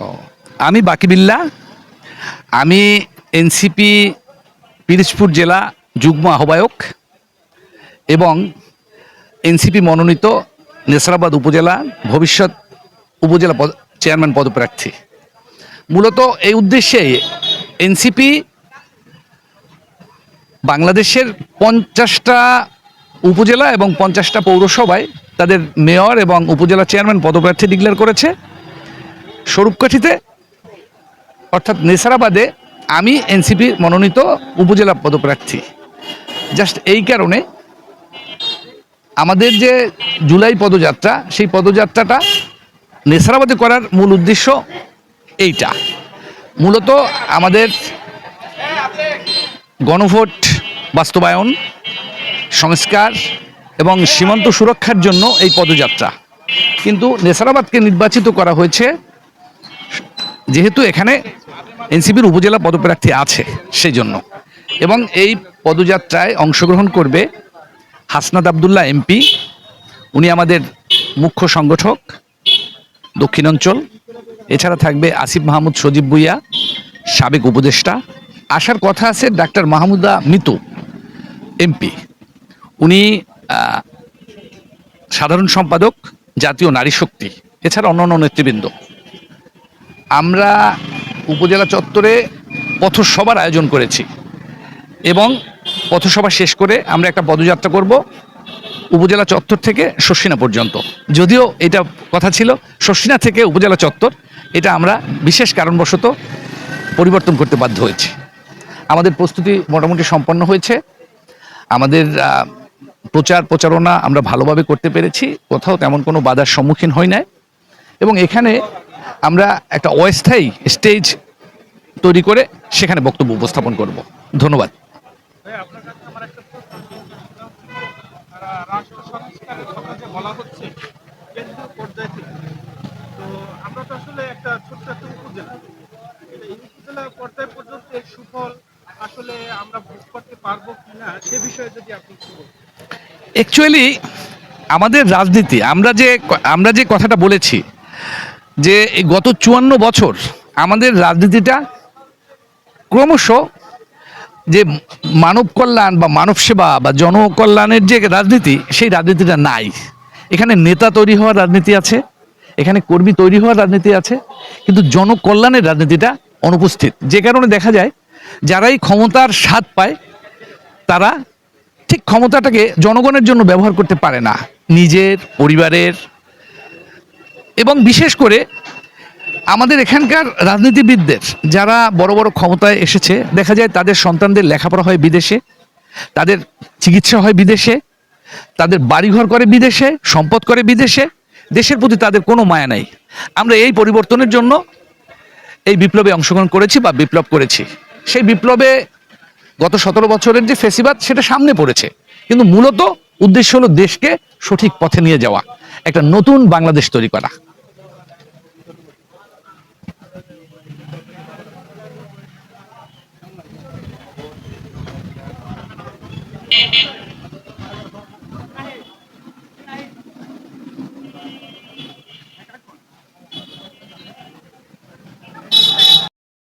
ও, আমি বাকিবিল্লাহ। আমি এনসিপি পিরিজপুর জেলা যুগ্ম আহ্বায়ক এবং এনসিপি মনোনীত নেসরাবাদ উপজেলা ভবিষ্যৎ উপজেলা চেয়ারম্যান পদপ্রার্থী। মূলত এই উদ্দেশ্যে এনসিপি বাংলাদেশের 50টা উপজেলা এবং 50টা পৌরসভায় তাদের মেয়র এবং উপজেলা চেয়ারম্যান পদপ্রার্থী ডিক্লেয়ার করেছে। স্বরূপকাঠিতে অর্থাৎ নেসারাবাদে আমি এনসিপি মনোনীত উপজেলা পদপ্রার্থী। জাস্ট এই কারণে আমাদের যে জুলাই পদযাত্রা, সেই পদযাত্রাটা নেসারাবাদে করার মূল উদ্দেশ্য এইটা। মূলত আমাদের গণভোট বাস্তবায়ন, সংস্কার এবং সীমান্ত সুরক্ষার জন্য এই পদযাত্রা। কিন্তু নেসারাবাদকে নির্বাচিত করা হয়েছে যেহেতু এখানে এনসিপির উপজেলা পদপ্রার্থী আছে সেই জন্য। এবং এই পদযাত্রায় অংশগ্রহণ করবে হাসনাত আবদুল্লাহ এমপি, উনি আমাদের মুখ্য সংগঠক দক্ষিণাঞ্চল। এছাড়া থাকবে আসিফ মাহমুদ সজীব ভুইয়া, সাবেক উপদেষ্টা। আসার কথা আছে ডাক্তার মাহমুদা মিতু এমপি, উনি সাধারণ সম্পাদক জাতীয় নারী শক্তি। এছাড়া অন্যান্য নেতৃবৃন্দ। আমরা উপজেলা চত্বরে পথসভার আয়োজন করেছি এবং পথসভা শেষ করে আমরা একটা পদযাত্রা করব উপজেলা চত্বর থেকে শর্ষিনা পর্যন্ত। যদিও এটা কথা ছিল শর্ষিনা থেকে উপজেলা চত্বর, এটা আমরা বিশেষ কারণবশত পরিবর্তন করতে বাধ্য হয়েছি। আমাদের প্রস্তুতি মোটামুটি সম্পন্ন হয়েছে। আমাদের প্রচারণা আমরা ভালোভাবে করতে পেরেছি, কোথাও তেমন কোনো বাধার সম্মুখীন হই নাই। এবং এখানে আমরা একটা অস্থায়ী স্টেজ তৈরি করে সেখানে বক্তব্য উপস্থাপন করব। ধন্যবাদ। রাষ্ট্র সংস্কারের কথা যে বলা হচ্ছে কেন্দ্রীয় পর্যায় থেকে, তো আমরা তো আসলে একটা ছোট্ট একটা উপজেলা, এই উপজেলা পর্যায় পর্যন্ত এর সুফল আসলে আমরা ভোগ করতে পারবো কিনা সে বিষয়ে যদি আপনি একটু বলতেন। অ্যাকচুয়ালি আমাদের রাজনীতি, আমরা যে কথাটা বলেছি যে এই গত 54 বছর আমাদের রাজনীতিটা ক্রমশ যে মানব কল্যাণ বা মানব সেবা বা জনকল্যাণের যে রাজনীতি, সেই রাজনীতিটা নাই। এখানে নেতা তৈরি হওয়ার রাজনীতি আছে, এখানে কর্মী তৈরি হওয়ার রাজনীতি আছে, কিন্তু জনকল্যাণের রাজনীতিটা অনুপস্থিত। যে কারণে দেখা যায় যারাই ক্ষমতার স্বাদ পায় তারা ঠিক ক্ষমতাটাকে জনগণের জন্য ব্যবহার করতে পারে না, নিজের পরিবারের। এবং বিশেষ করে আমাদের এখানকার রাজনীতিবিদদের যারা বড় বড় ক্ষমতায় এসেছে, দেখা যায় তাদের সন্তানদের লেখাপড়া হয় বিদেশে, তাদের চিকিৎসা হয় বিদেশে, তাদের বাড়িঘর করে বিদেশে, সম্পদ করে বিদেশে। দেশের প্রতি তাদের কোনো মায়া নাই। আমরা এই পরিবর্তনের জন্য এই বিপ্লবে অংশগ্রহণ করেছি বা বিপ্লব করেছি। সেই বিপ্লবে গত 17 বছরের যে ফেসিবাদ সেটা সামনে পড়েছে, কিন্তু মূলত উদ্দেশ্য হলো দেশকে সঠিক পথে নিয়ে যাওয়া, একটা নতুন বাংলাদেশ তৈরি করা।